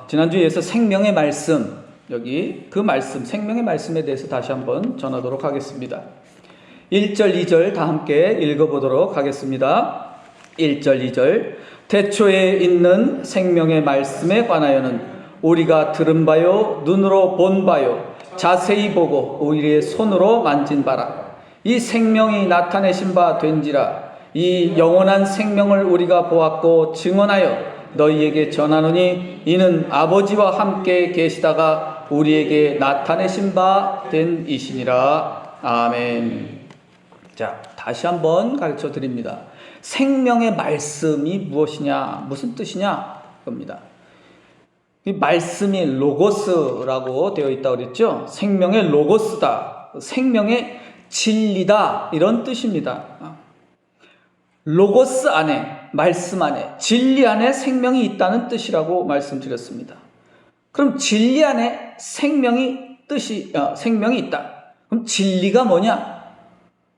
지난주에서 생명의 말씀, 여기 그 말씀, 생명의 말씀에 대해서 다시 한번 전하도록 하겠습니다. 1절, 2절 다 함께 읽어보도록 하겠습니다. 1절, 2절. 태초에 있는 생명의 말씀에 관하여는 우리가 들은 바요, 눈으로 본 바요, 자세히 보고 우리의 손으로 만진 바라. 이 생명이 나타내신 바 된지라. 이 영원한 생명을 우리가 보았고 증언하여 너희에게 전하노니 이는 아버지와 함께 계시다가 우리에게 나타내신 바 된 이시니라. 아멘. 자, 다시 한번 가르쳐 드립니다. 생명의 말씀이 무엇이냐, 무슨 뜻이냐 겁니다. 이 말씀이 로고스라고 되어 있다고 그랬죠. 생명의 로고스다, 생명의 진리다, 이런 뜻입니다. 로고스 안에, 말씀 안에, 진리 안에 생명이 있다는 뜻이라고 말씀드렸습니다. 그럼 진리 안에 생명이 있다. 그럼 진리가 뭐냐?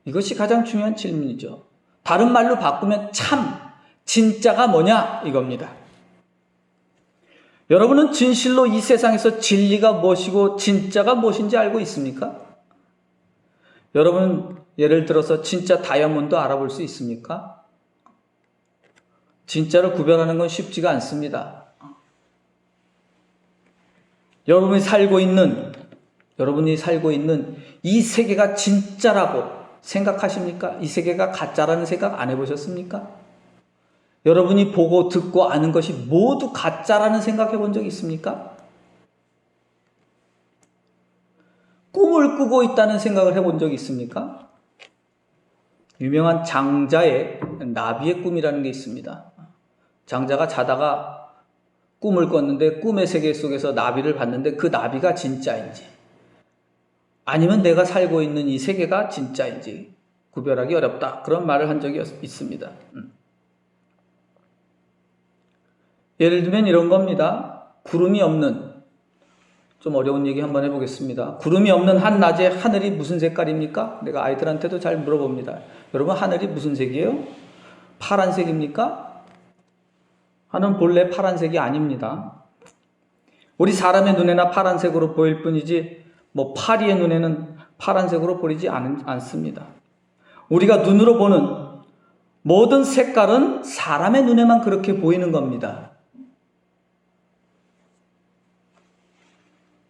이것이 가장 중요한 질문이죠. 다른 말로 바꾸면 참, 진짜가 뭐냐? 이겁니다. 여러분은 진실로 이 세상에서 진리가 무엇이고 진짜가 무엇인지 알고 있습니까? 여러분은 예를 들어서 진짜 다이아몬드 알아볼 수 있습니까? 진짜를 구별하는 건 쉽지가 않습니다. 여러분이 살고 있는 이 세계가 진짜라고 생각하십니까? 이 세계가 가짜라는 생각 안 해보셨습니까? 여러분이 보고 듣고 아는 것이 모두 가짜라는 생각 해본 적 있습니까? 꿈을 꾸고 있다는 생각을 해본 적 있습니까? 유명한 장자의 나비의 꿈이라는 게 있습니다. 장자가 자다가 꿈을 꿨는데 꿈의 세계 속에서 나비를 봤는데 그 나비가 진짜인지 아니면 내가 살고 있는 이 세계가 진짜인지 구별하기 어렵다, 그런 말을 한 적이 있습니다. 예를 들면 이런 겁니다. 구름이 없는, 좀 어려운 얘기 한번 해보겠습니다. 구름이 없는 한낮에 하늘이 무슨 색깔입니까? 내가 아이들한테도 잘 물어봅니다. 여러분, 하늘이 무슨 색이에요? 파란색입니까? 하늘은 본래 파란색이 아닙니다. 우리 사람의 눈에나 파란색으로 보일 뿐이지 파리의 눈에는 파란색으로 보이지 않습니다. 우리가 눈으로 보는 모든 색깔은 사람의 눈에만 그렇게 보이는 겁니다.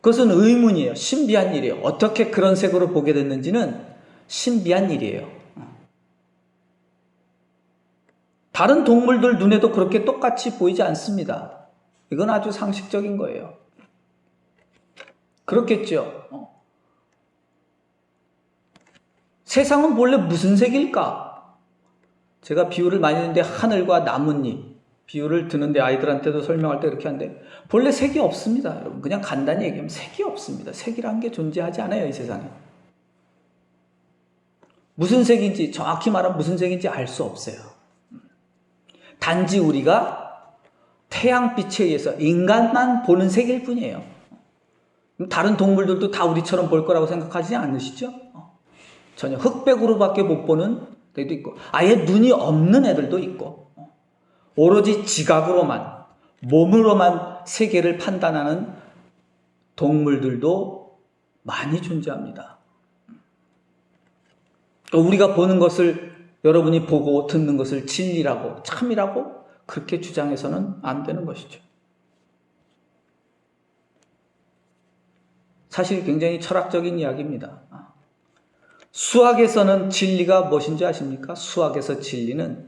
그것은 의문이에요. 신비한 일이에요. 어떻게 그런 색으로 보게 됐는지는 신비한 일이에요. 다른 동물들 눈에도 그렇게 똑같이 보이지 않습니다. 이건 아주 상식적인 거예요. 그렇겠죠. 세상은 본래 무슨 색일까? 제가 비유를 많이 드는데 하늘과 나뭇잎 비유를 드는데 아이들한테도 설명할 때 그렇게 하는데 본래 색이 없습니다. 여러분, 그냥 간단히 얘기하면 색이 없습니다. 색이란 게 존재하지 않아요, 이 세상에. 무슨 색인지, 정확히 말하면 무슨 색인지 알 수 없어요. 단지 우리가 태양빛에 의해서 인간만 보는 색일 뿐이에요. 다른 동물들도 다 우리처럼 볼 거라고 생각하지 않으시죠? 전혀 흑백으로밖에 못 보는 애도 있고 아예 눈이 없는 애들도 있고 오로지 지각으로만, 몸으로만 세계를 판단하는 동물들도 많이 존재합니다. 우리가 보는 것을, 여러분이 보고 듣는 것을 진리라고, 참이라고 그렇게 주장해서는 안 되는 것이죠. 사실 굉장히 철학적인 이야기입니다. 수학에서는 진리가 무엇인지 아십니까? 수학에서 진리는,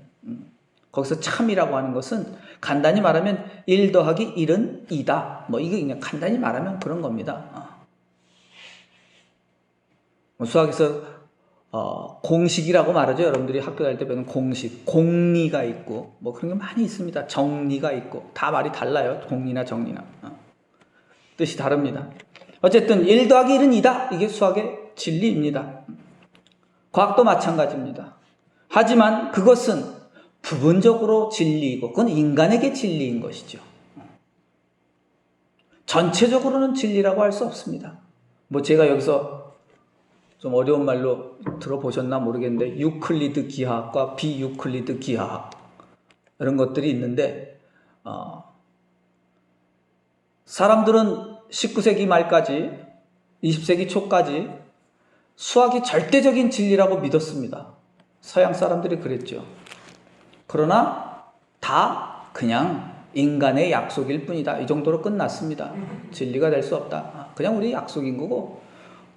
거기서 참이라고 하는 것은 간단히 말하면 1 더하기 1은 2다. 이게 그냥 간단히 말하면 그런 겁니다. 수학에서 공식이라고 말하죠. 여러분들이 학교 다닐 때 배우는 공식, 공리가 있고 그런 게 많이 있습니다. 정리가 있고 다 말이 달라요. 공리나 정리나 뜻이 다릅니다. 어쨌든 1 더하기 1은 2다. 이게 수학의 진리입니다. 과학도 마찬가지입니다. 하지만 그것은 부분적으로 진리이고 그건 인간에게 진리인 것이죠. 전체적으로는 진리라고 할 수 없습니다. 제가 여기서 좀 어려운 말로 들어보셨나 모르겠는데 유클리드 기하학과 비유클리드 기하학 이런 것들이 있는데 사람들은 19세기 말까지 20세기 초까지 수학이 절대적인 진리라고 믿었습니다. 서양 사람들이 그랬죠. 그러나 다 그냥 인간의 약속일 뿐이다. 이 정도로 끝났습니다. 진리가 될 수 없다. 그냥 우리 약속인 거고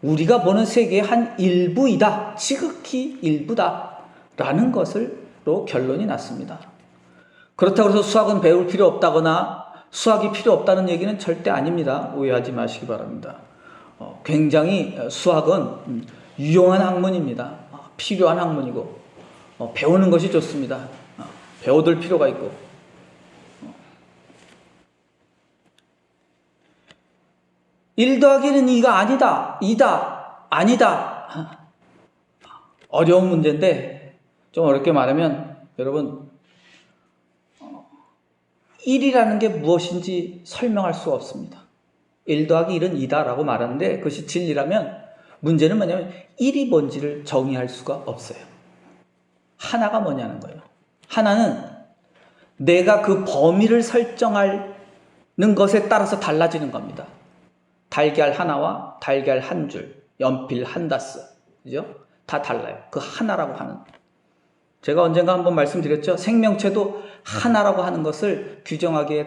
우리가 보는 세계의 한 일부이다. 지극히 일부다. 라는 것으로 결론이 났습니다. 그렇다고 해서 수학은 배울 필요 없다거나 수학이 필요 없다는 얘기는 절대 아닙니다. 오해하지 마시기 바랍니다. 굉장히 수학은 유용한 학문입니다. 필요한 학문이고 배우는 것이 좋습니다. 배워둘 필요가 있고 1 더하기 1은 2가 아니다. 2다. 아니다. 어려운 문제인데 좀 어렵게 말하면 여러분 1이라는 게 무엇인지 설명할 수가 없습니다. 1 더하기 1은 2다 라고 말하는데 그것이 진리라면 문제는 뭐냐면 1이 뭔지를 정의할 수가 없어요. 하나가 뭐냐는 거예요. 하나는 내가 그 범위를 설정하는 것에 따라서 달라지는 겁니다. 달걀 하나와 달걀 한 줄, 연필 한 다스, 그죠? 다 달라요. 그 하나라고 하는. 제가 언젠가 한번 말씀드렸죠. 생명체도 하나라고 하는 것을 규정하기에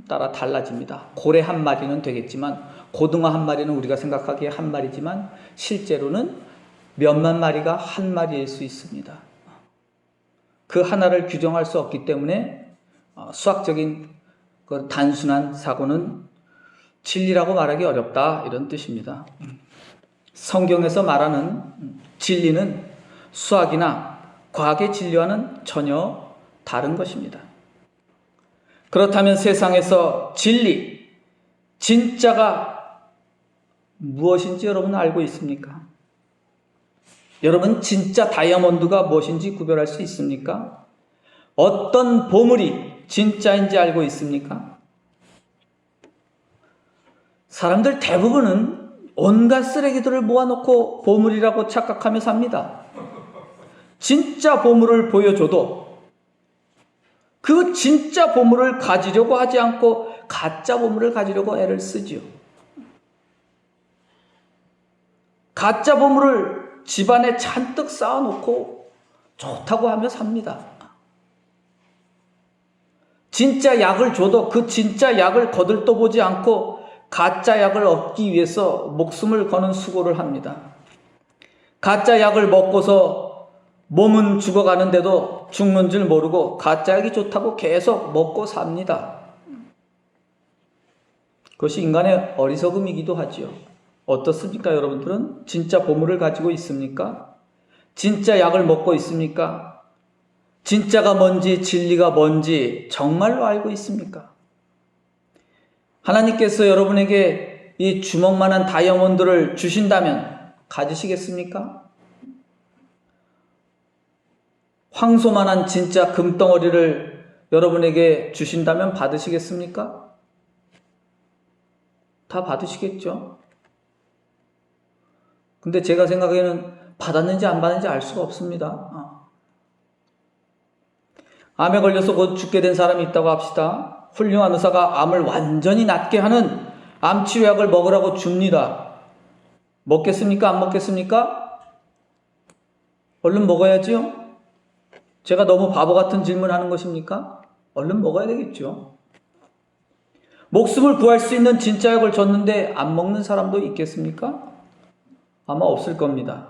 따라 달라집니다. 고래 한 마리는 되겠지만 고등어 한 마리는 우리가 생각하기에 한 마리지만 실제로는 몇만 마리가 한 마리일 수 있습니다. 그 하나를 규정할 수 없기 때문에 수학적인 그 단순한 사고는 진리라고 말하기 어렵다 이런 뜻입니다. 성경에서 말하는 진리는 수학이나 과학의 진리와는 전혀 다른 것입니다. 그렇다면 세상에서 진리, 진짜가 무엇인지 여러분 알고 있습니까? 여러분 진짜 다이아몬드가 무엇인지 구별할 수 있습니까? 어떤 보물이 진짜인지 알고 있습니까? 사람들 대부분은 온갖 쓰레기들을 모아놓고 보물이라고 착각하며 삽니다. 진짜 보물을 보여줘도 그 진짜 보물을 가지려고 하지 않고 가짜 보물을 가지려고 애를 쓰지요. 가짜 보물을 집안에 잔뜩 쌓아놓고 좋다고 하며 삽니다. 진짜 약을 줘도 그 진짜 약을 거들떠보지 않고 가짜 약을 얻기 위해서 목숨을 거는 수고를 합니다. 가짜 약을 먹고서 몸은 죽어가는데도 죽는 줄 모르고 가짜 약이 좋다고 계속 먹고 삽니다. 그것이 인간의 어리석음이기도 하지요. 어떻습니까, 여러분들은? 진짜 보물을 가지고 있습니까? 진짜 약을 먹고 있습니까? 진짜가 뭔지, 진리가 뭔지 정말로 알고 있습니까? 하나님께서 여러분에게 이 주먹만한 다이아몬드를 주신다면 가지시겠습니까? 황소만한 진짜 금덩어리를 여러분에게 주신다면 받으시겠습니까? 다 받으시겠죠? 근데 제가 생각에는 받았는지 안 받았는지 알 수가 없습니다. 암에 걸려서 곧 죽게 된 사람이 있다고 합시다. 훌륭한 의사가 암을 완전히 낫게 하는 암치료약을 먹으라고 줍니다. 먹겠습니까? 안 먹겠습니까? 얼른 먹어야지요. 제가 너무 바보 같은 질문하는 것입니까? 얼른 먹어야 되겠죠. 목숨을 구할 수 있는 진짜 약을 줬는데 안 먹는 사람도 있겠습니까? 아마 없을 겁니다.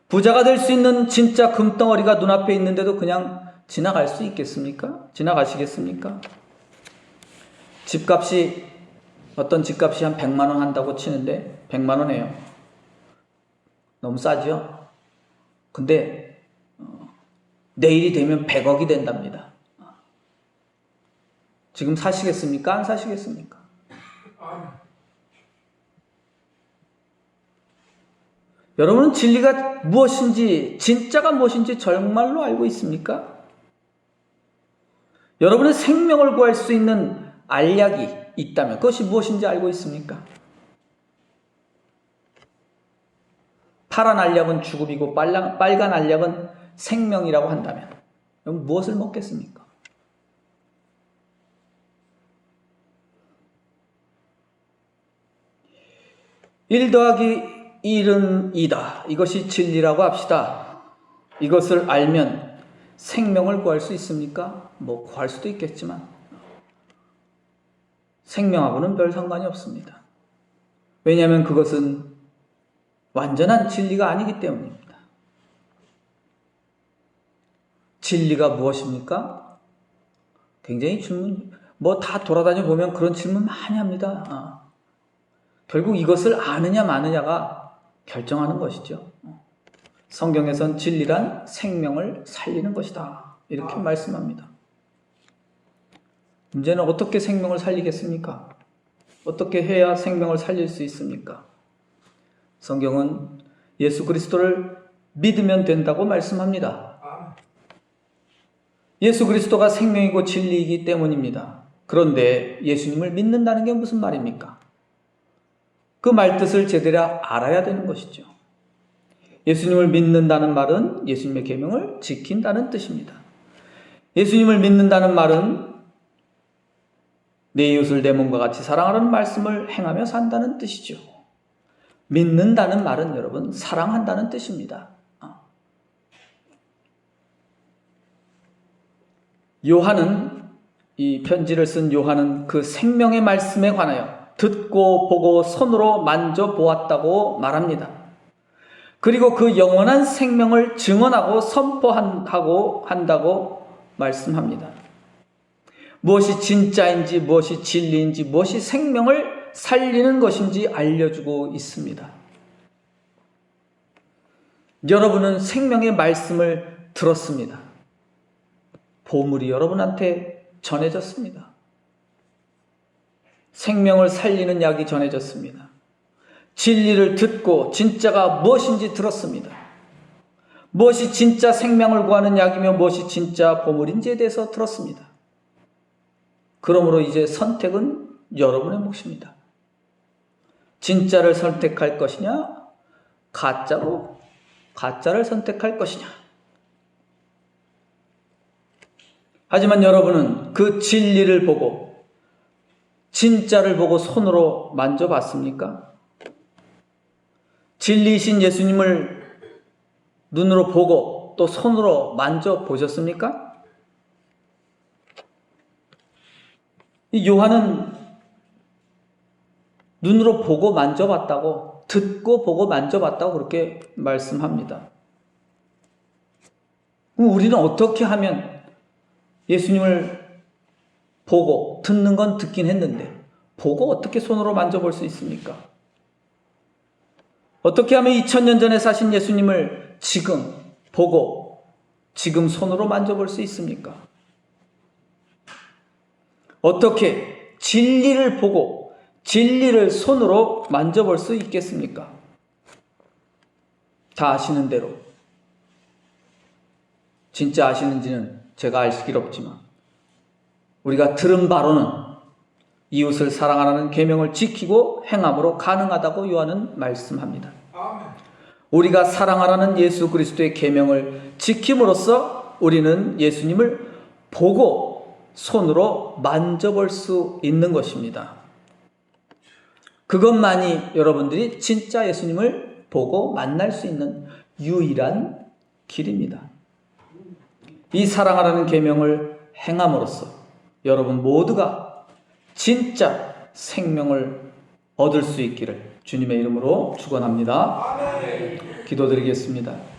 부자가 될 수 있는 진짜 금덩어리가 눈앞에 있는데도 그냥 지나갈 수 있겠습니까? 지나가시겠습니까? 집값이 어떤 집값이 한 100만 원 한다고 치는데 100만 원이에요. 너무 싸죠? 근데 내일이 되면 100억이 된답니다. 지금 사시겠습니까? 안 사시겠습니까? 여러분은 진리가 무엇인지, 진짜가 무엇인지 정말로 알고 있습니까? 여러분의 생명을 구할 수 있는 알약이 있다면 그것이 무엇인지 알고 있습니까? 파란 알약은 죽음이고 빨간 알약은 생명이라고 한다면 무엇을 먹겠습니까? 1 더하기 1은 2다. 이것이 진리라고 합시다. 이것을 알면 생명을 구할 수 있습니까? 뭐 구할 수도 있겠지만 생명하고는 별 상관이 없습니다. 왜냐하면 그것은 완전한 진리가 아니기 때문입니다. 진리가 무엇입니까? 굉장히 질문, 뭐 다 돌아다녀 보면 그런 질문 많이 합니다. 결국 이것을 아느냐 마느냐가 결정하는 것이죠. 성경에선 진리란 생명을 살리는 것이다. 이렇게 말씀합니다. 문제는 어떻게 생명을 살리겠습니까? 어떻게 해야 생명을 살릴 수 있습니까? 성경은 예수 그리스도를 믿으면 된다고 말씀합니다. 예수 그리스도가 생명이고 진리이기 때문입니다. 그런데 예수님을 믿는다는 게 무슨 말입니까? 그 말뜻을 제대로 알아야 되는 것이죠. 예수님을 믿는다는 말은 예수님의 계명을 지킨다는 뜻입니다. 예수님을 믿는다는 말은 내 이웃을 내 몸과 같이 사랑하라는 말씀을 행하며 산다는 뜻이죠. 믿는다는 말은 여러분 사랑한다는 뜻입니다. 요한은, 이 편지를 쓴 요한은 그 생명의 말씀에 관하여 듣고 보고 손으로 만져보았다고 말합니다. 그리고 그 영원한 생명을 증언하고 선포하고 한다고 말씀합니다. 무엇이 진짜인지, 무엇이 진리인지, 무엇이 생명을 살리는 것인지 알려주고 있습니다. 여러분은 생명의 말씀을 들었습니다. 보물이 여러분한테 전해졌습니다. 생명을 살리는 약이 전해졌습니다. 진리를 듣고 진짜가 무엇인지 들었습니다. 무엇이 진짜 생명을 구하는 약이며 무엇이 진짜 보물인지에 대해서 들었습니다. 그러므로 이제 선택은 여러분의 몫입니다. 진짜를 선택할 것이냐, 가짜를 선택할 것이냐. 하지만 여러분은 그 진리를 보고 진짜를 보고 손으로 만져봤습니까? 진리이신 예수님을 눈으로 보고 또 손으로 만져보셨습니까? 이 요한은 눈으로 보고 만져봤다고, 듣고 보고 만져봤다고 그렇게 말씀합니다. 그럼 우리는 어떻게 하면 예수님을 보고, 듣는 건 듣긴 했는데 보고 어떻게 손으로 만져볼 수 있습니까? 어떻게 하면 2000년 전에 사신 예수님을 지금 보고 지금 손으로 만져볼 수 있습니까? 어떻게 진리를 보고 진리를 손으로 만져볼 수 있겠습니까? 다 아시는 대로, 진짜 아시는지는 제가 알 길 없지만 우리가 들은 바로는 이웃을 사랑하라는 계명을 지키고 행함으로 가능하다고 요한은 말씀합니다. 우리가 사랑하라는 예수 그리스도의 계명을 지킴으로써 우리는 예수님을 보고 손으로 만져볼 수 있는 것입니다. 그것만이 여러분들이 진짜 예수님을 보고 만날 수 있는 유일한 길입니다. 이 사랑하라는 계명을 행함으로써 여러분 모두가 진짜 생명을 얻을 수 있기를 주님의 이름으로 축원합니다. 기도드리겠습니다.